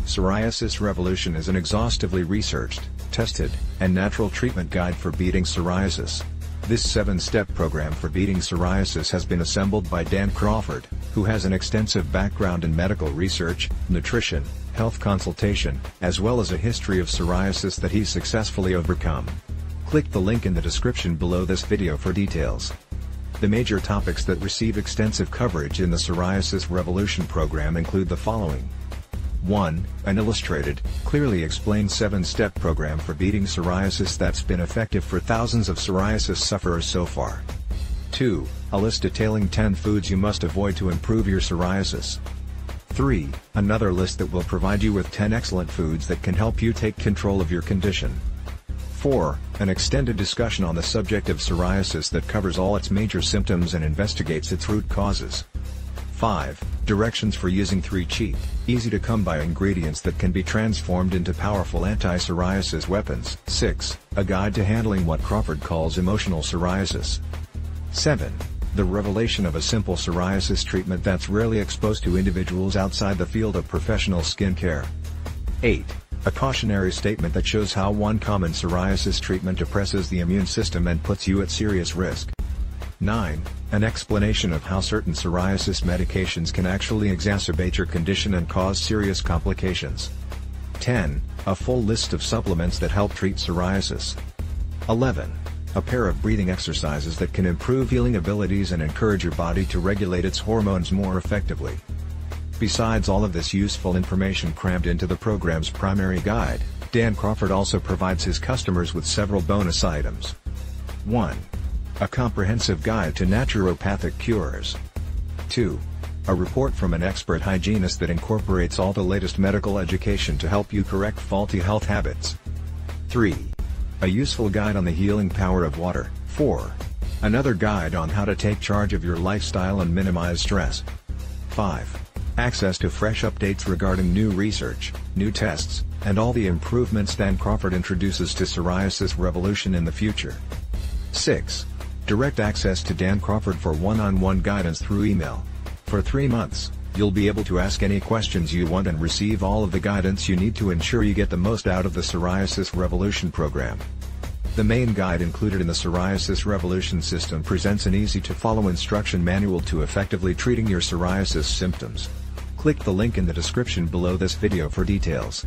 Psoriasis Revolution is an exhaustively researched, tested, and natural treatment guide for beating psoriasis. This 7-step program for beating psoriasis has been assembled by Dan Crawford, who has an extensive background in medical research, nutrition, health consultation, as well as a history of psoriasis that he's successfully overcome. Click the link in the description below this video for details. The major topics that receive extensive coverage in the Psoriasis Revolution program include the following. 1. An illustrated, clearly explained 7-step program for beating psoriasis that's been effective for thousands of psoriasis sufferers so far. 2. A list detailing 10 foods you must avoid to improve your psoriasis. 3. Another list that will provide you with 10 excellent foods that can help you take control of your condition. 4. An extended discussion on the subject of psoriasis that covers all its major symptoms and investigates its root causes. 5. Directions for using 3 cheap, easy-to-come-by ingredients that can be transformed into powerful anti-psoriasis weapons. 6. A guide to handling what Crawford calls emotional psoriasis. 7. The revelation of a simple psoriasis treatment that's rarely exposed to individuals outside the field of professional skincare. 8. A cautionary statement that shows how one common psoriasis treatment depresses the immune system and puts you at serious risk. 9. An explanation of how certain psoriasis medications can actually exacerbate your condition and cause serious complications. 10. A full list of supplements that help treat psoriasis. 11. A pair of breathing exercises that can improve healing abilities and encourage your body to regulate its hormones more effectively. Besides all of this useful information crammed into the program's primary guide, Dan Crawford also provides his customers with several bonus items. 1. A comprehensive guide to naturopathic cures. 2. A report from an expert hygienist that incorporates all the latest medical education to help you correct faulty health habits. 3. A useful guide on the healing power of water. 4. Another guide on how to take charge of your lifestyle and minimize stress. 5. Access to fresh updates regarding new research, new tests, and all the improvements Dan Crawford introduces to Psoriasis Revolution in the future. 6. Direct access to Dan Crawford for one-on-one guidance through email. For 3 months, you'll be able to ask any questions you want and receive all of the guidance you need to ensure you get the most out of the Psoriasis Revolution program. The main guide included in the Psoriasis Revolution system presents an easy-to-follow instruction manual to effectively treating your psoriasis symptoms. Click the link in the description below this video for details.